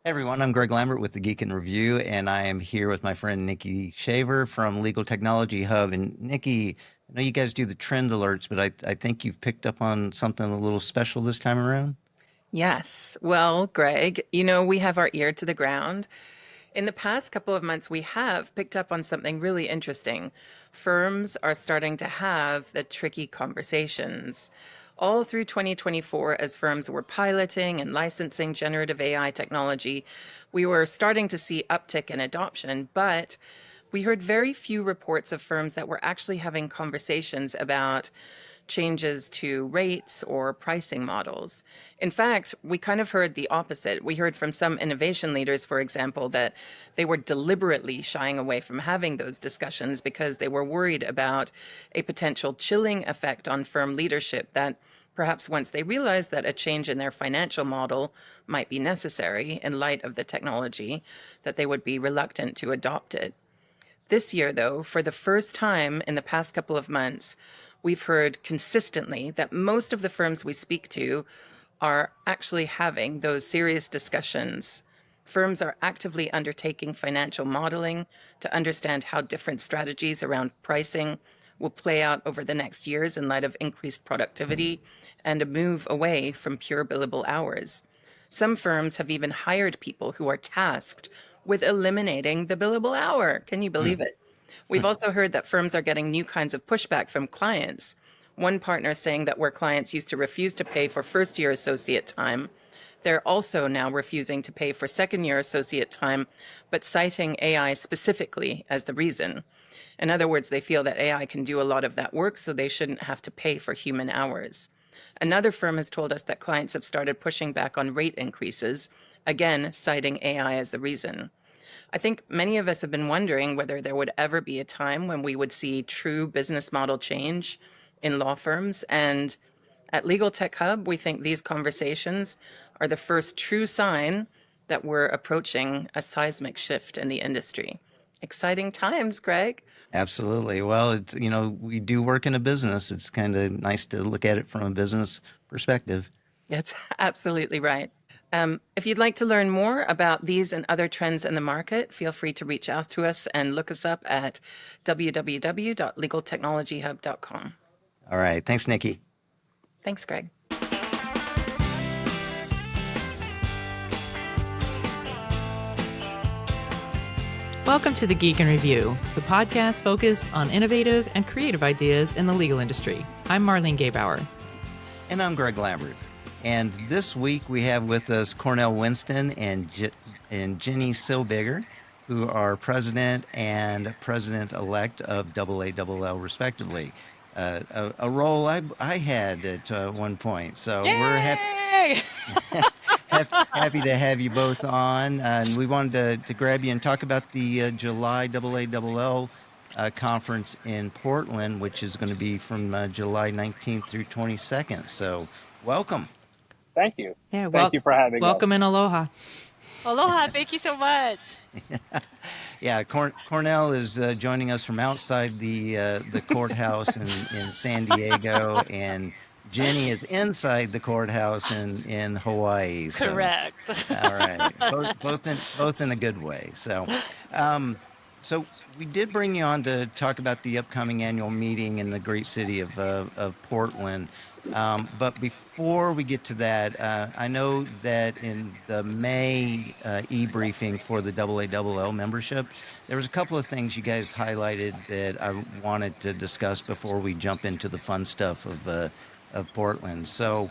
Hey everyone, I'm Greg Lambert with the Geek in Review, and I am here with my friend Nikki Shaver from Legal Technology Hub. And Nikki, I know you guys do the trend alerts, but I think you've picked up on something a little special this time around. Yes. Well, Greg, we have our ear to the ground. In the past couple of months, we have picked up on something really interesting. Firms are starting to have the tricky conversations. All through 2024, as firms were piloting and licensing generative AI technology, we were starting to see uptick in adoption, but we heard very few reports of firms that were actually having conversations about changes to rates or pricing models. In fact, we kind of heard the opposite. We heard from some innovation leaders, for example, that they were deliberately shying away from having those discussions because they were worried about a potential chilling effect on firm leadership that perhaps once they realized that a change in their financial model might be necessary in light of the technology, that they would be reluctant to adopt it. This year, though, for the first time in the past couple of months, we've heard consistently that most of the firms we speak to are actually having those serious discussions. Firms are actively undertaking financial modeling to understand how different strategies around pricing will play out over the next years in light of increased productivity and a move away from pure billable hours. Some firms have even hired people who are tasked with eliminating the billable hour. Can you believe Hmm. it? We've also heard that firms are getting new kinds of pushback from clients. One partner saying that where clients used to refuse to pay for first year associate time, they're also now refusing to pay for second year associate time, but citing AI specifically as the reason. In other words, they feel that AI can do a lot of that work, so they shouldn't have to pay for human hours. Another firm has told us that clients have started pushing back on rate increases, again, citing AI as the reason. I think many of us have been wondering whether there would ever be a time when we would see true business model change in law firms. And at Legal Tech Hub, we think these conversations are the first true sign that we're approaching a seismic shift in the industry. Exciting times, Greg. Absolutely. Well, we do work in a business. It's kind of nice to look at it from a business perspective. That's absolutely right. If you'd like to learn more about these and other trends in the market, feel free to reach out to us and look us up at www.legaltechnologyhub.com. All right. Thanks, Nikki. Thanks, Greg. Welcome to the Geek in Review, the podcast focused on innovative and creative ideas in the legal industry. I'm Marlene Gaybauer. And I'm Greg Lambert. And this week we have with us Cornell Winston and Jenny Silbiger, who are president and president-elect of AALL, respectively. A role I had at one point. So we're Yay! happy to have you both on. And we wanted to grab you and talk about the July AALL conference in Portland, which is going to be from July 19th through 22nd. So welcome. Thank you. Yeah, Thank you for having welcome us. and aloha. Aloha, thank you so much. Yeah, Cornell is joining us from outside the courthouse in San Diego, and Jenny is inside the courthouse in Hawaii. So, Correct. all right, both in a good way. So we did bring you on to talk about the upcoming annual meeting in the great city of Portland. But before we get to that, I know that in the May e-briefing for the AALL membership, there was a couple of things you guys highlighted that I wanted to discuss before we jump into the fun stuff of Portland. So,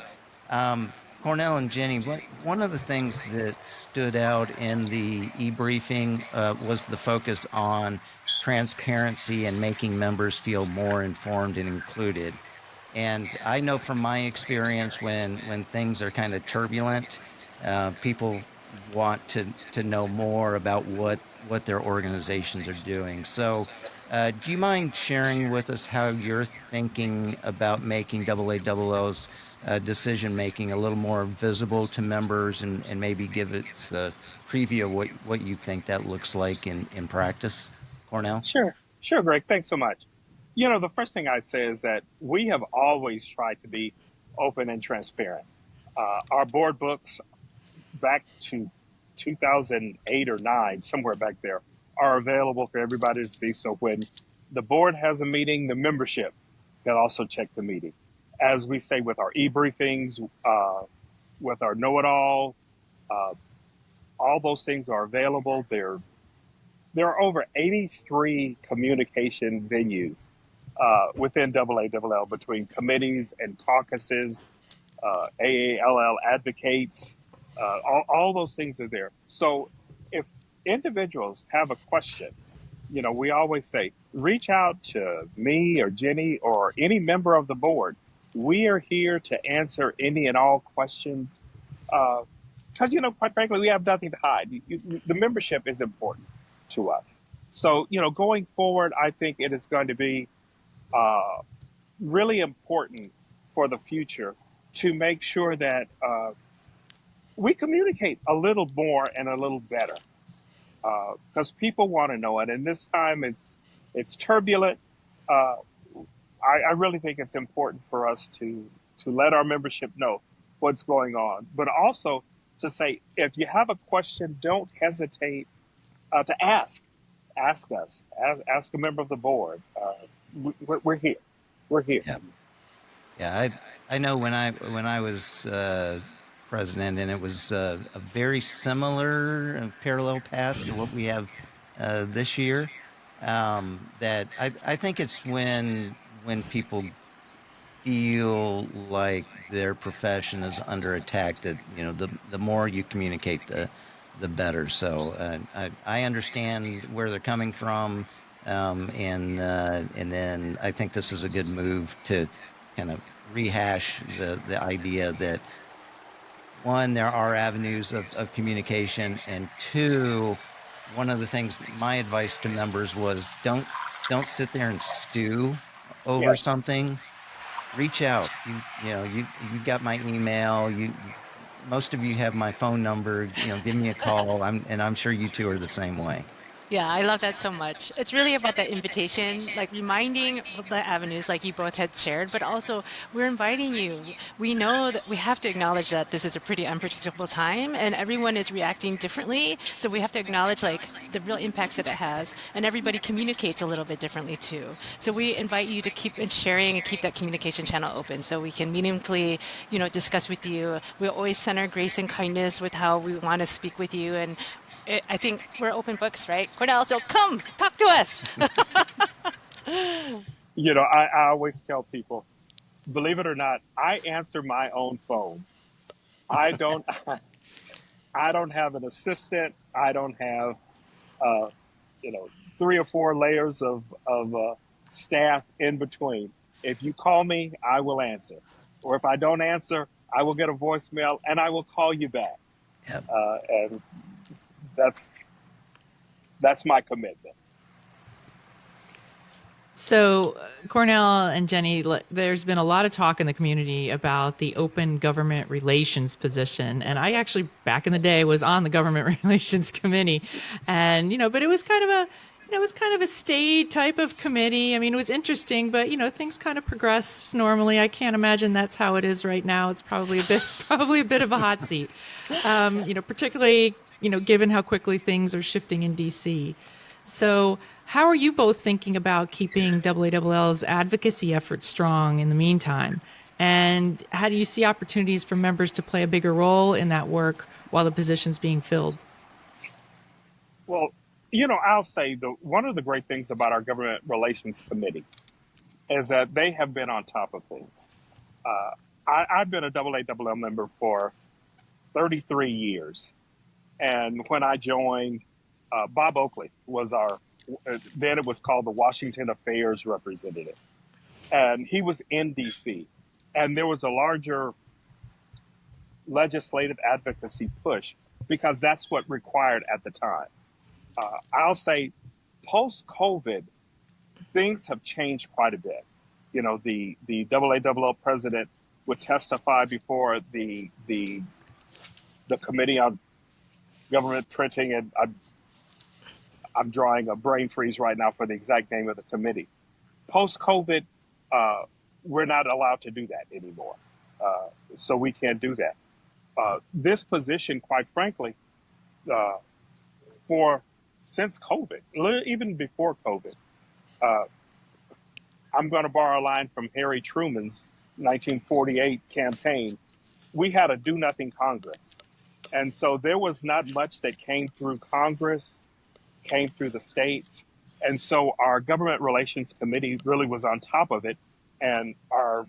Cornell and Jenny, one of the things that stood out in the e-briefing was the focus on transparency and making members feel more informed and included. And I know from my experience when things are kind of turbulent, people want to know more about what their organizations are doing. So do you mind sharing with us how you're thinking about making AALL's decision making a little more visible to members and maybe give us a preview of what you think that looks like in practice? Cornell? Sure, Greg. Thanks so much. The first thing I'd say is that we have always tried to be open and transparent. Our board books back to 2008 or 9, somewhere back there, are available for everybody to see. So when the board has a meeting, the membership can also check the meeting. As we say with our e-briefings, with our know-it-all, all those things are available. There are over 83 communication venues within AALL between committees and caucuses, AALL advocates, all those things are there. So if individuals have a question, we always say, reach out to me or Jenny or any member of the board. We are here to answer any and all questions. Because, quite frankly, we have nothing to hide. The membership is important to us. So, going forward, I think it is going to be really important for the future to make sure that we communicate a little more and a little better. Because people want to know it, and this time it's turbulent. I really think it's important for us to let our membership know what's going on, but also to say, if you have a question, don't hesitate to ask. Ask us. Ask a member of the board. We're here. We're here. Yeah. Yeah, I know when I was president, and it was a very similar parallel path to what we have this year. That I think it's when people feel like their profession is under attack that the more you communicate, the better. So I understand where they're coming from, and then I think this is a good move to kind of rehash the idea that, one, there are avenues of communication, and two, one of the things, my advice to members was, don't sit there and stew over Yes. something. Reach out. You got my email. Most of you have my phone number. Give me a call. I'm sure you two are the same way. Yeah, I love that so much. It's really about that invitation, like reminding the avenues like you both had shared, but also we're inviting you. We know that we have to acknowledge that this is a pretty unpredictable time and everyone is reacting differently. So we have to acknowledge like the real impacts that it has, and everybody communicates a little bit differently too. So we invite you to keep sharing and keep that communication channel open so we can meaningfully, discuss with you. We always center grace and kindness with how we want to speak with you, and I think we're open books, right, Cornell? So come, talk to us. I always tell people, believe it or not, I answer my own phone. I don't I don't have an assistant. I don't have, uh, 3 or 4 layers of staff in between. If you call me, I will answer. Or if I don't answer, I will get a voicemail and I will call you back. Yep. And that's my commitment. So, Cornell and Jenny, there's been a lot of talk in the community about the open government relations position. And I actually, back in the day, was on the government relations committee. And, but it was kind of a staid type of committee. I mean, it was interesting, but, things kind of progress normally. I can't imagine that's how it is right now. It's probably a bit of a hot seat, particularly, given how quickly things are shifting in DC. So how are you both thinking about keeping AALL's advocacy efforts strong in the meantime? And how do you see opportunities for members to play a bigger role in that work while the position's being filled? Well, I'll say one of the great things about our government relations committee is that they have been on top of things. I've been a AALL member for 33 years. And when I joined, Bob Oakley was then it was called the Washington Affairs representative. And he was in DC. And there was a larger legislative advocacy push because that's what required at the time. I'll say post-COVID, things have changed quite a bit. The AALL president would testify before the Committee on Government Printing, and I'm drawing a brain freeze right now for the exact name of the committee. Post-COVID, we're not allowed to do that anymore. So we can't do that. This position, quite frankly, uh, for since COVID, even before COVID. Uh, I'm going to borrow a line from Harry Truman's 1948 campaign. We had a do nothing Congress. And so there was not much that came through Congress, came through the states. And so our government relations committee really was on top of it. And our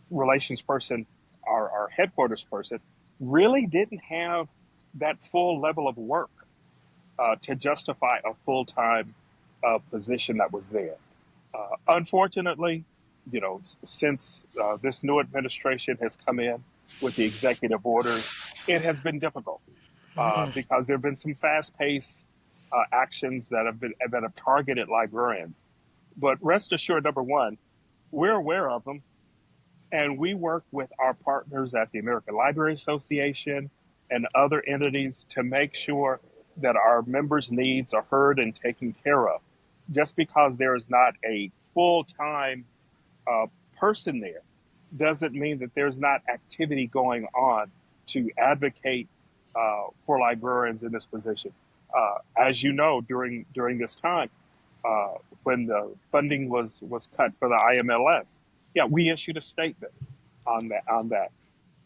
relations person, our headquarters person, really didn't have that full level of work to justify a full-time position that was there. Unfortunately, since this new administration has come in with the executive orders, it has been difficult because there have been some fast-paced actions that have targeted librarians. But rest assured, number one, we're aware of them, and we work with our partners at the American Library Association and other entities to make sure that our members' needs are heard and taken care of. Just because there is not a full-time person there doesn't mean that there's not activity going on to advocate for librarians in this position. As you know, during this time, when the funding was cut for the IMLS, yeah, we issued a statement on that.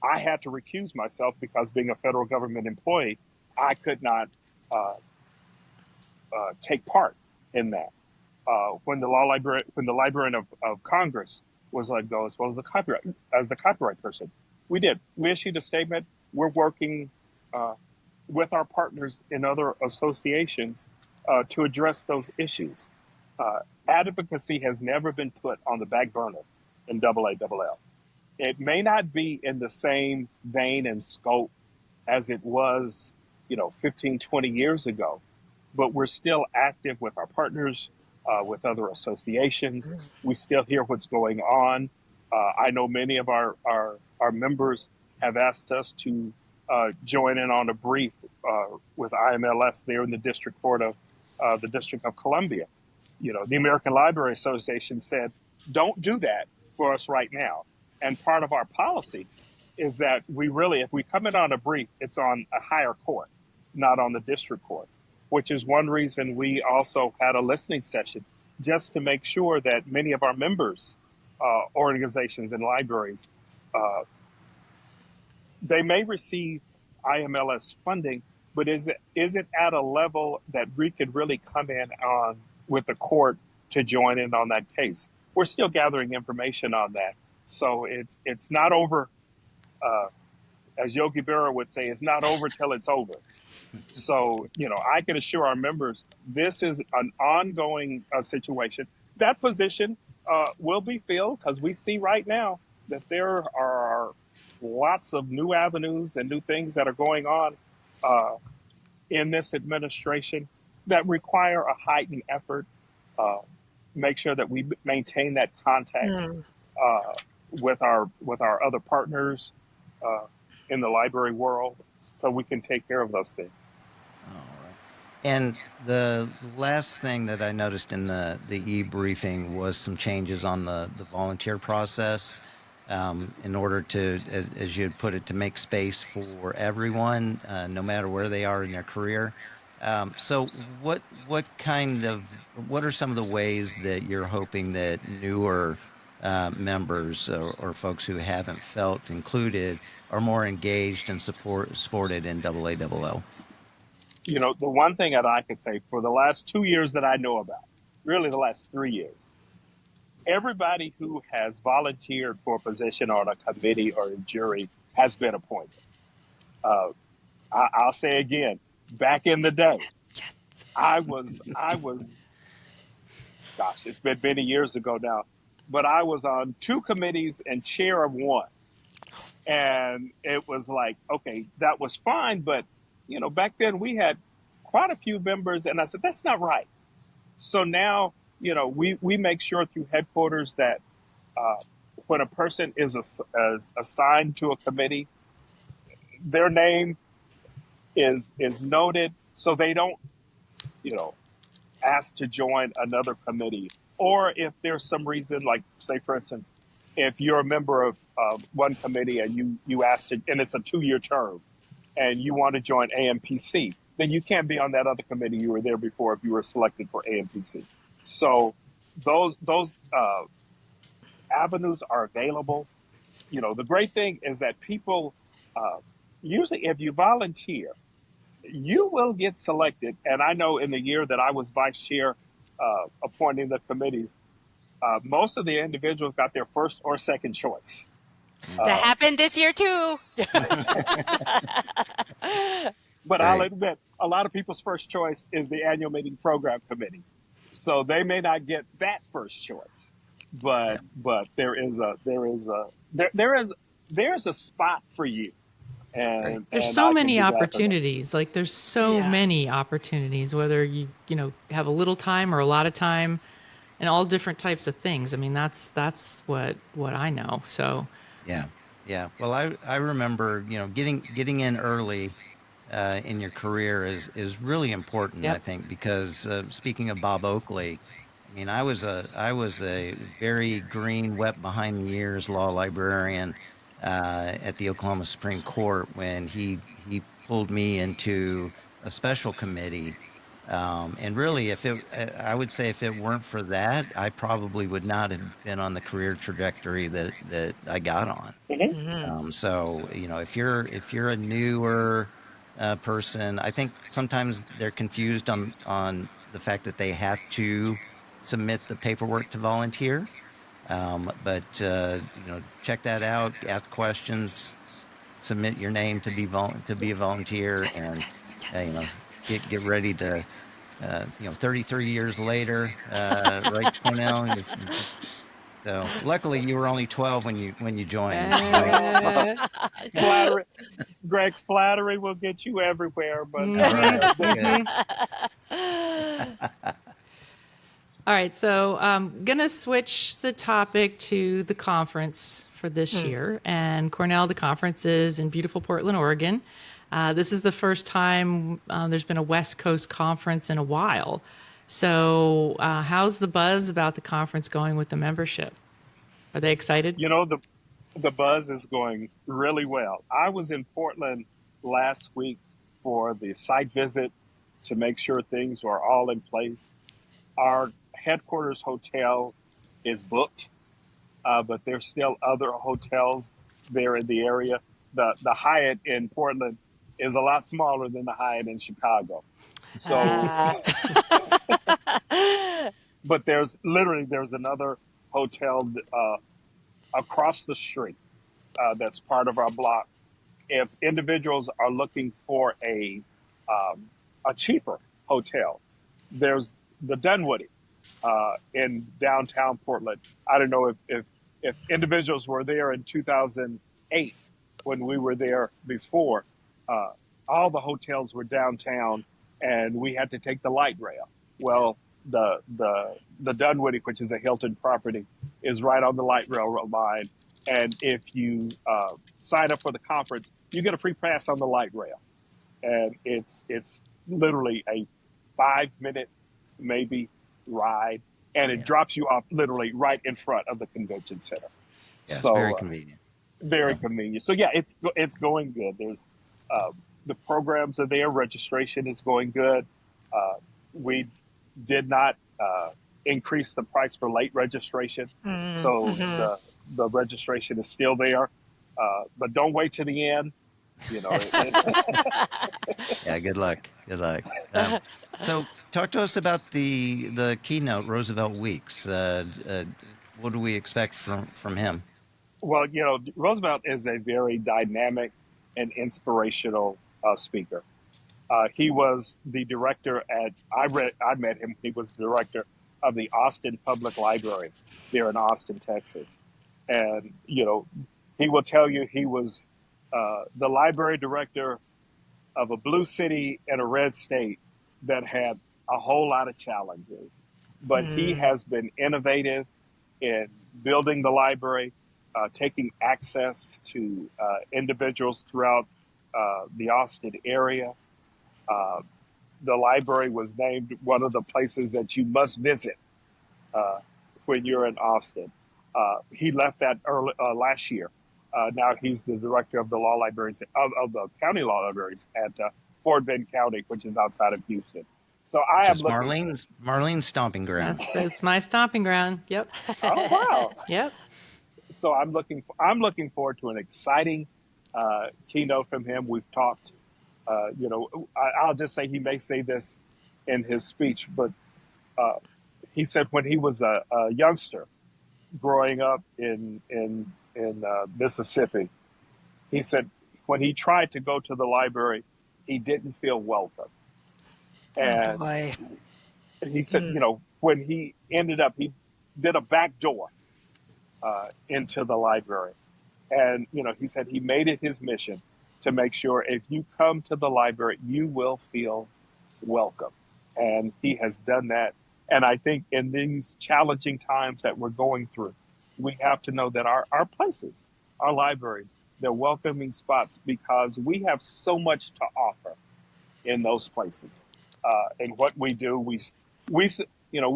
I had to recuse myself because being a federal government employee, I could not take part in that. When the librarian of Congress was let go, as well as the copyright person, we issued a statement. We're working with our partners in other associations to address those issues. Advocacy has never been put on the back burner in AALL. It may not be in the same vein and scope as it was, 15, 20 years ago, but we're still active with our partners, with other associations. We still hear what's going on. I know many of our members have asked us to join in on a brief with IMLS there in the District Court of the District of Columbia. The American Library Association said, don't do that for us right now. And part of our policy is that if we come in on a brief, it's on a higher court, not on the district court, which is one reason we also had a listening session just to make sure that many of our members, organizations and libraries, they may receive IMLS funding, but is it at a level that we could really come in on with the court to join in on that case? We're still gathering information on that. So it's not over, as Yogi Berra would say, it's not over till it's over. So, I can assure our members, this is an ongoing situation. That position will be filled because we see right now that there are lots of new avenues and new things that are going on in this administration that require a heightened effort. Make sure that we maintain that contact with our other partners in the library world, so we can take care of those things. All right. And the last thing that I noticed in the e-briefing was some changes on the volunteer process in order to, as you had put it, to make space for everyone, no matter where they are in their career. So what are some of the ways that you're hoping that newer members or folks who haven't felt included are more engaged and supported in AALL? The one thing that I could say for the last 2 years that I know about, really the last 3 years, everybody who has volunteered for a position on a committee or a jury has been appointed. I'll say again, back in the day, I was, gosh, it's been many years ago now, but I was on 2 committees and chair of 1. And it was like, okay, that was fine. But, back then we had quite a few members, and I said, that's not right. So now, we make sure through headquarters that when a person is assigned to a committee, their name is noted so they don't, ask to join another committee. Or if there's some reason, like, say, for instance, if you're a member of one committee and you asked to, and it's a 2-year term, and you want to join AMPC, then you can't be on that other committee you were there before if you were selected for AMPC. So those avenues are available. The great thing is that people, uh, usually if you volunteer, you will get selected. And I know in the year that I was vice chair appointing the committees, most of the individuals got their first or second choice. That Uh, happened this year too. but I'll Great. admit, a lot of people's first choice is the annual meeting program committee. So they may not get that first choice, Yeah. but there's a spot for you, Great. There's and so I can many be glad for that. opportunities. Like there's so Yeah. many opportunities, whether you have a little time or a lot of time, and all different types of things. I mean, that's what I know. So Yeah. Yeah. Well, I remember, getting in early in your career is really important, I yep. think, because speaking of Bob Oakley, I mean, I was a very green, wet behind the ears law librarian at the Oklahoma Supreme Court when he pulled me into a special committee. And really, I would say if it weren't for that, I probably would not have been on the career trajectory that I got on. Mhm. Mhm. So if you're a newer person, I think sometimes they're confused on the fact that they have to submit the paperwork to volunteer. But check that out. Ask questions. Submit your name to be a volunteer, and Yes. get ready to 33 years later, right, Cornell? So luckily you were only 12 when you joined. Uh, Flattery, Greg, flattery will get you everywhere, but All right, good. mhm. All right, so I'm gonna switch the topic to the conference for this Mm. year. And Cornell, the conference is in beautiful Portland, Oregon. This is the first time there's been a West Coast conference in a while. So, how's the buzz about the conference going with the membership? Are they excited? you know the the buzz is going really well. I was in Portland last week for the site visit to make sure things were all in place. Our headquarters hotel is booked, but there's still other hotels there in the area. The Hyatt in Portland is a lot smaller than the Hyatt in Chicago. So, Uh, but there's another hotel across the street that's part of our block. If individuals are looking for a cheaper hotel, there's the Dunwoody in downtown Portland. I don't know if individuals were there in 2008 when we were there before. Uh, all the hotels were downtown, and we had to take the light rail. Well, the Dunwoody, which is a Hilton property, is right on the light railroad line. And if you sign up for the conference, you get a free pass on the light rail, and it's literally a 5 minute maybe ride, and it Yeah. drops you off literally right in front of the convention center. Yeah, it's very So convenient. very Yeah. convenient. So yeah, it's going good. There's the programs are there. Registration is going good. We did not increase the price for late registration, mm, so mhm. the registration is still there. But don't wait to the end. You know, Yeah, good luck. Good luck. So talk to us about the keynote, Roosevelt Weeks. What do we expect from him? well, Roosevelt is a very dynamic and inspirational speaker. He was the director I met him. He was the director of the Austin Public Library there in Austin, Texas. And, he will tell you he was the library director of a blue city in a red state that had a whole lot of challenges. But he Mm, has been innovative in building the library, taking access to individuals throughout the Austin area. Uh, the library was named one of the places that you must visit uh, when you're in Austin. He left that early last year, Now he's the director of the law libraries of the county law libraries at Fort Bend County, which is outside of Houston. So I Which am is looking. Marlene's stomping ground. That's my stomping ground. Yep. Oh wow! Yep. So I'm looking forward to an exciting keynote from him. We've talked. I'll just say he may say this in his speech, but uh, he said when he was a youngster growing up in Mississippi, he said when he tried to go to the library, he didn't feel welcome, Oh and boy. he said, when he ended up, he did a back door into the library. And, he said he made it his mission to make sure if you come to the library, you will feel welcome. And he has done that. And I think in these challenging times that we're going through, we have to know that our places, our libraries, they're welcoming spots because we have so much to offer in those places. And what we do, we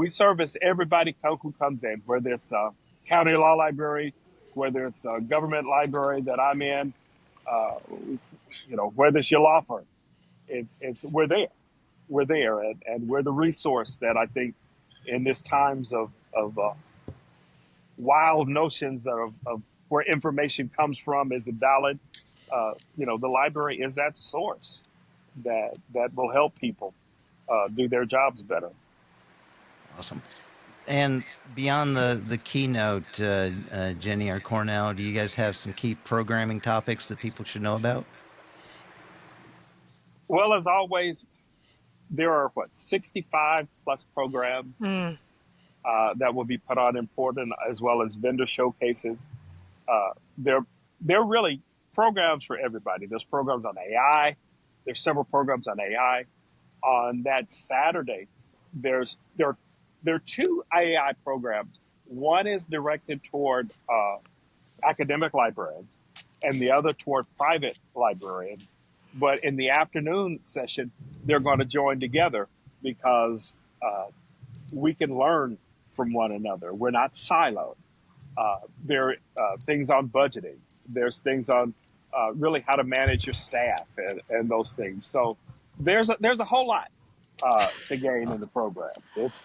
service everybody who comes in, whether it's a county law library, whether it's a government library that I'm in, uh, whether it's your law firm. We're there, and we're the resource that I think in this times of wild notions of where information comes from, is it valid? The library is that source that will help people do their jobs better. Awesome. And beyond the keynote, Jenny or Cornell, do you guys have some key programming topics that people should know about? Well, as always, there are 65 plus programs Mm. that will be put on in Portland, as well as vendor showcases. Uh, they're really programs for everybody. There's programs on AI. There's several programs on AI. On that Saturday, there are two AI programs. One is directed toward academic librarians, and the other toward private librarians. But in the afternoon session, they're going to join together because we can learn from one another. We're not siloed. There are things on budgeting. There's things on really how to manage your staff and those things. So there's a whole lot to gain in the program.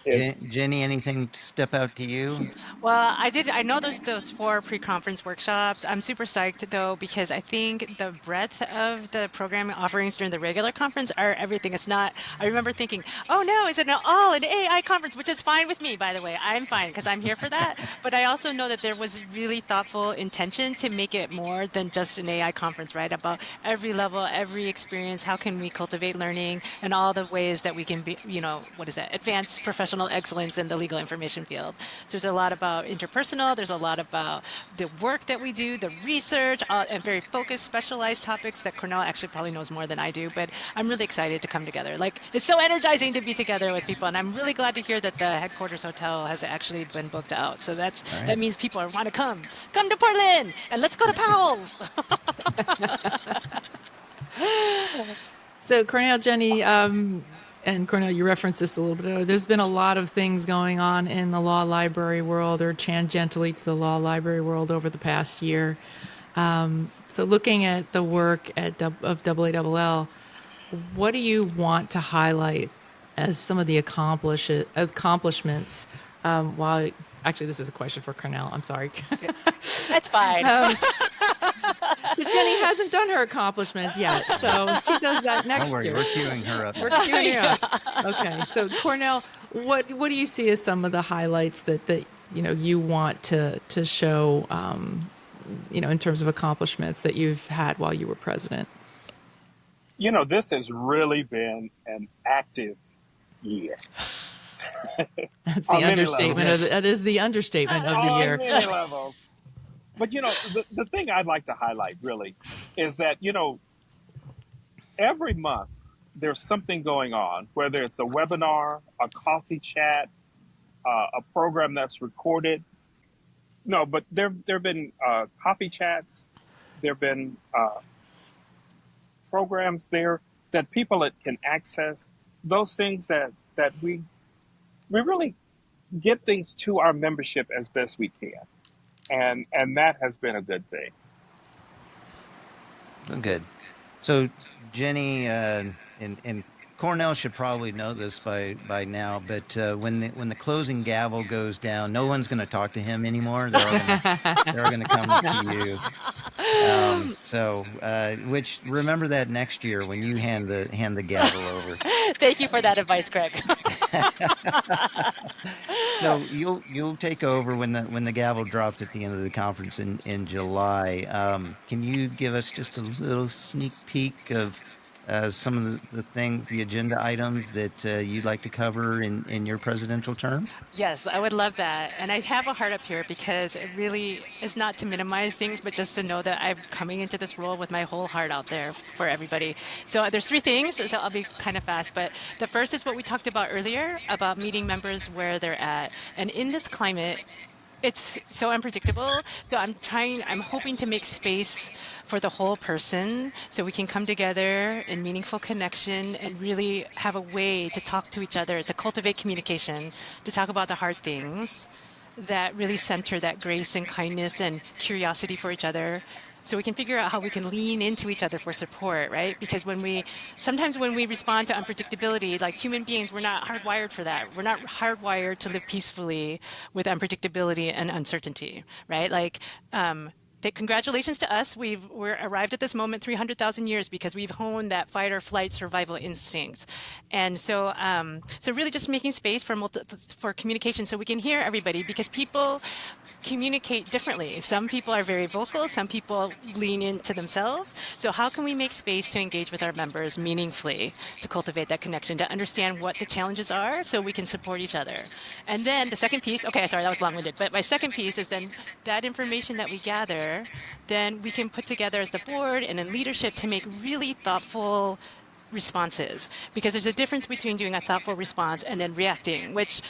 It's Jenny, anything step out to you? Well, I know there's those 4 pre-conference workshops. I'm super psyched though because I think the breadth of the programming offerings during the regular conference are everything. It's not. I remember thinking, oh no, is it all an AI conference, which is fine with me, by the way. I'm fine because I'm here for that. But I also know that there was really thoughtful intention to make it more than just an AI conference, right? About every level, every experience. How can we cultivate learning and all the ways that we can be, what is that? Advance professional excellence in the legal information field. So there's a lot about interpersonal. There's a lot about the work that we do, the research, and very focused, specialized topics that Cornell actually probably knows more than I do. But I'm really excited to come together. Like, it's so energizing to be together with people, and I'm really glad to hear that the headquarters hotel has actually been booked out. So All that right. means people want to come to Portland, and let's go to Powell's. So Cornell, Jenny, and Cornell, you referenced this a little bit earlier. There's been a lot of things going on in the law library world, or tangentially to the law library world, over the past year. So looking at the work of AALL, what do you want to highlight as some of the accomplishments? While actually, this is a question for Cornell. I'm sorry. That's fine. Because Jenny hasn't done her accomplishments yet, so she does that Don't next worry, year. we're queuing her up. We're queuing her up. Okay, so Cornell, what do you see as some of the highlights that you want to show, in terms of accomplishments that you've had while you were president? this has really been an active year. That's the On many understatement. levels. That is the understatement of the On year. many levels. But the thing I'd like to highlight really is that every month there's something going on, whether it's a webinar, a coffee chat, a program that's recorded. No, but there've been coffee chats, there've been programs there that people can access. Those things that we really get things to our membership as best we can, and that has been a good thing. Good. So Jenny and Cornell should probably know this by now, but when the closing gavel goes down, no one's going to talk to him anymore. They're all going to come to you. Which remember that next year when you hand the gavel over. Thank you for that advice, Greg. So you'll take over when the gavel drops at the end of the conference in July. Can you give us just a little sneak peek of some of the things, the agenda items that you'd like to cover in your presidential term? Yes, I would love that. And I have a heart up here because it really is not to minimize things, but just to know that I'm coming into this role with my whole heart out there for everybody. So there's three things, so I'll be kind of fast. But the first is what we talked about earlier about meeting members where they're at. And in this climate, it's so unpredictable. So I'm hoping to make space for the whole person so we can come together in meaningful connection and really have a way to talk to each other, to cultivate communication, to talk about the hard things that really center that grace and kindness and curiosity for each other. So we can figure out how we can lean into each other for support, right? Because sometimes when we respond to unpredictability, like human beings, we're not hardwired for that. We're not hardwired to live peacefully with unpredictability and uncertainty, right? Congratulations to us. We're arrived at this moment 300,000 years because we've honed that fight or flight survival instincts. And so really just making space for communication so we can hear everybody because people communicate differently. Some people are very vocal, some people lean into themselves. So how can we make space to engage with our members meaningfully, to cultivate that connection, to understand what the challenges are so we can support each other? And then the second piece, okay, sorry, that was long-winded, but my second piece is then that information that we gather, then we can put together as the board and in leadership to make really thoughtful responses, because there's a difference between doing a thoughtful response and then reacting, which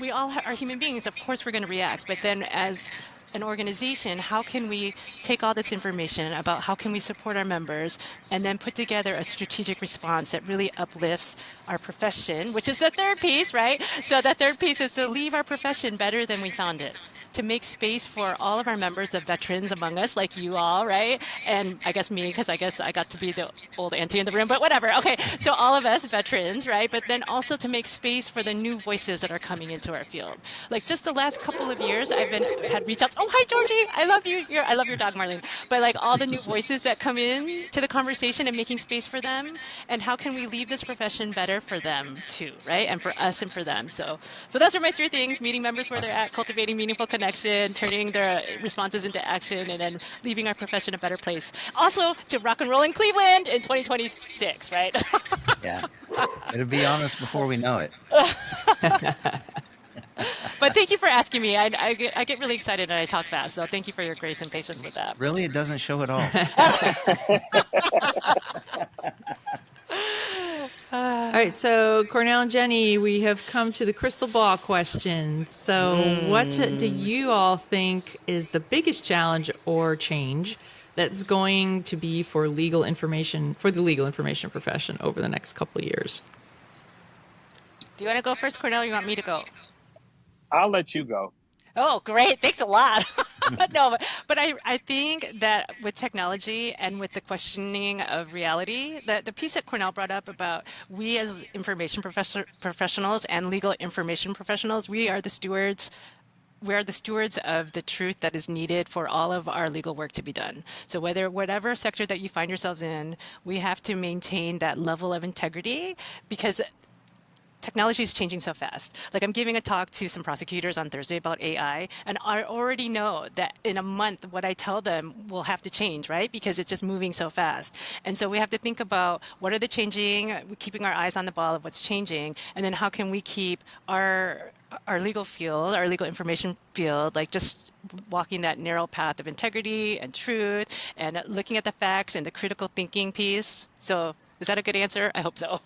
we all are human beings. Of course, we're going to react, but then as an organization, how can we take all this information about how can we support our members and then put together a strategic response that really uplifts our profession, which is the third piece, right? So the third piece is to leave our profession better than we found it, to make space for all of our members, the veterans among us, like you all, right? And I guess me, because I guess I got to be the old auntie in the room, but whatever. Okay, so all of us veterans, right? But then also to make space for the new voices that are coming into our field. Like just the last couple of years, I've had reach outs. Oh, hi, Georgie. I love you. I love your dog, Marlene. But like all the new voices that come in to the conversation and making space for them. And how can we leave this profession better for them too, right? And for us and for them. So those are my three things: meeting members where they're at, cultivating meaningful connection, turning their responses into action, and then leaving our profession a better place. Also, to rock and roll in Cleveland in 2026, right? Yeah. It'll be on us before we know it. But thank you for asking me. I get really excited and I talk fast, so thank you for your grace and patience with that. Really, it doesn't show at all. All right, so Cornell and Jenny, we have come to the crystal ball question. So what do you all think is the biggest challenge or change that's going to be for the legal information profession over the next couple of years? Do you want to go first, Cornell, or you want me to go? I'll let you go. Oh, great. Thanks a lot. No, but I think that with technology and with the questioning of reality, the piece that Cornell brought up about we as information professionals and legal information professionals, we are the stewards of the truth that is needed for all of our legal work to be done. So whatever sector that you find yourselves in, we have to maintain that level of integrity because technology is changing so fast. Like I'm giving a talk to some prosecutors on Thursday about AI, and I already know that in a month, what I tell them will have to change, right? Because it's just moving so fast. And so we have to think about what are the changing, keeping our eyes on the ball of what's changing, and then how can we keep our legal field, our legal information field, like just walking that narrow path of integrity and truth and looking at the facts and the critical thinking piece. So is that a good answer? I hope so.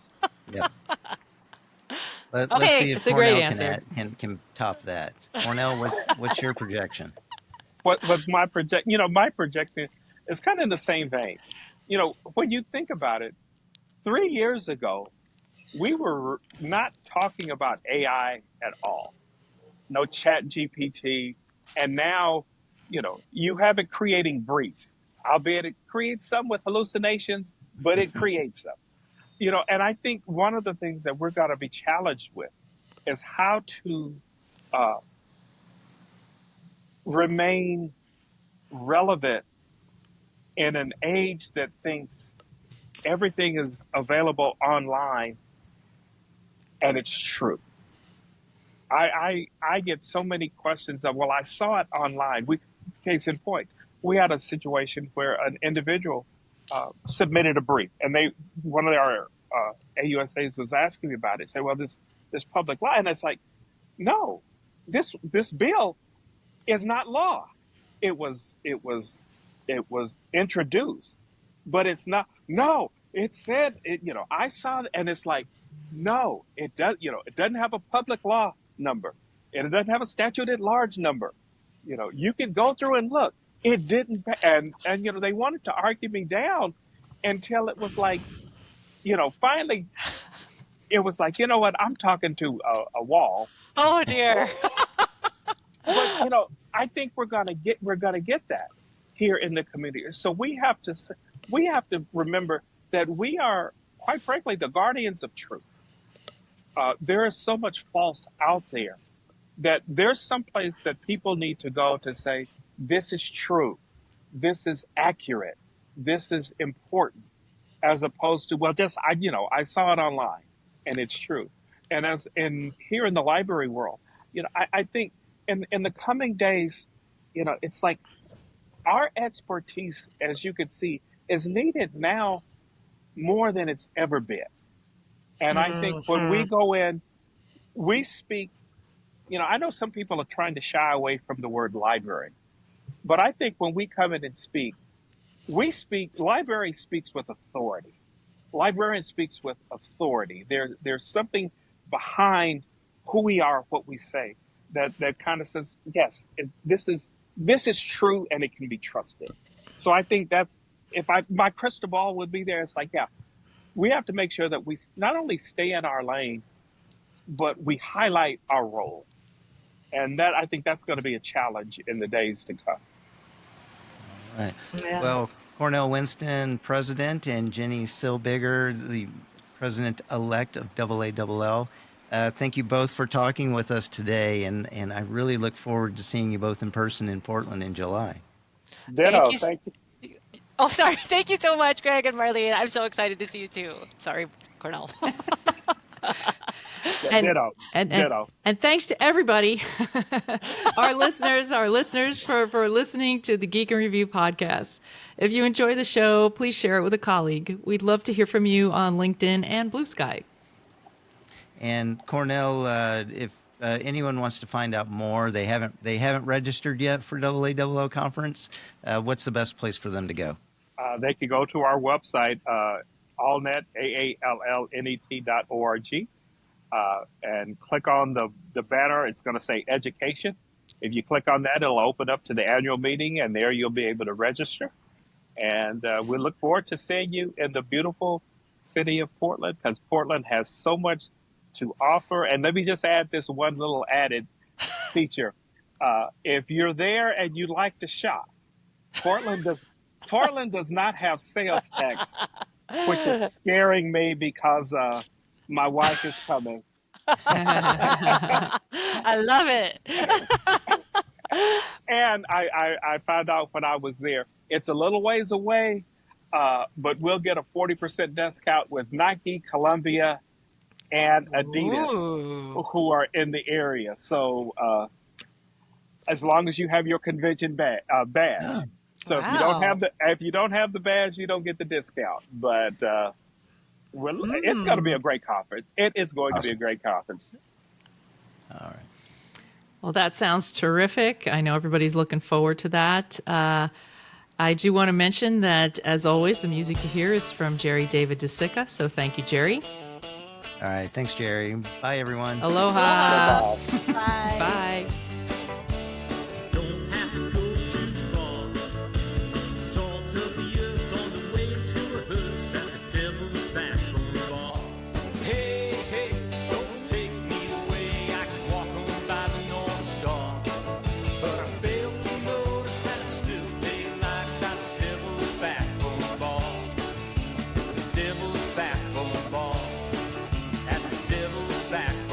Yeah. Let's Okay, see if it's a great Cornell answer. can top that. Cornell, what's your projection? What's my project? My projection is kind of in the same vein. When you think about it, 3 years ago, we were not talking about AI at all. No chat GPT. And now, you have it creating briefs. albeit it creates some with hallucinations, but it creates them. And I think one of the things that we're going to be challenged with is how to uh, remain relevant in an age that thinks everything is available online and it's true. I get so many questions of, well, I saw it online. Case in point, we had a situation where an individual submitted a brief, and one of our AUSAs was asking me about it. Say, well, this public law, and it's like, no, this bill is not law. It was introduced, but it's not. No, it said it. I saw it, and it's like, no, it does. It doesn't have a public law number, and it doesn't have a statute at large number. You can go through and look. It didn't, and they wanted to argue me down until it was like, finally, it was like, you know what? I'm talking to a wall. Oh dear. But I think we're gonna get that here in the community. So we have to remember that we are, quite frankly, the guardians of truth. There is so much false out there that there's some place that people need to go to say, this is true, this is accurate, this is important, as opposed to, well, just I saw it online and it's true. And here in the library world, I think in the coming days, it's like our expertise, as you can see, is needed now more than it's ever been. And I think when we go in, we speak, I know some people are trying to shy away from the word library, but I think when we come in and speak, library speaks with authority. Librarian speaks with authority. There's something behind who we are, what we say, that kind of says, yes, this is true and it can be trusted. So I think that's, my crystal ball would be there. It's like, yeah, we have to make sure that we not only stay in our lane, but we highlight our role. And I think that's going to be a challenge in the days to come. All right. Yeah. Well, Cornell Winston, president, and Jenny Silbiger, the president-elect of AALL. Thank you both for talking with us today, and I really look forward to seeing you both in person in Portland in July. Ditto. you. Thank you. Oh, sorry. Thank you so much, Greg and Marlene. I'm so excited to see you too. Sorry, Cornell. Ditto. And thanks to everybody, our listeners for listening to the Geek and Review podcast. If you enjoy the show, please share it with a colleague. We'd love to hear from you on LinkedIn and Blue Sky. And Cornell, if anyone wants to find out more, they haven't registered yet for AALL conference. What's the best place for them to go? They can go to our website, allnet, AALLNET.org, and click on the banner. It's going to say education. If you click on that, it'll open up to the annual meeting, and there you'll be able to register. And we look forward to seeing you in the beautiful city of Portland, because Portland has so much to offer. And let me just add this one little added feature. If you're there and you like to shop, Portland does not have sales tax, which is scaring me because my wife is coming. I love it. And I found out when I was there, it's a little ways away, but we'll get a 40% discount with Nike, Columbia, and Adidas, who are in the area. So as long as you have your convention badge. So if you don't have the badge, you don't get the discount. But it's going to be a great conference. It is going to be a great conference. All right. Well, that sounds terrific. I know everybody's looking forward to that. I do want to mention that, as always, the music you hear is from Jerry David DeSica. So thank you, Jerry. All right. Thanks, Jerry. Bye, everyone. Aloha. Bye. Bye. Don't have to go too far. Salt of the earth on the way to rehearse at the Devil's Back on the bar. Hey, hey, don't take me away. I can walk home by the North Star. But I failed to notice that it's still daylight at the Devil's back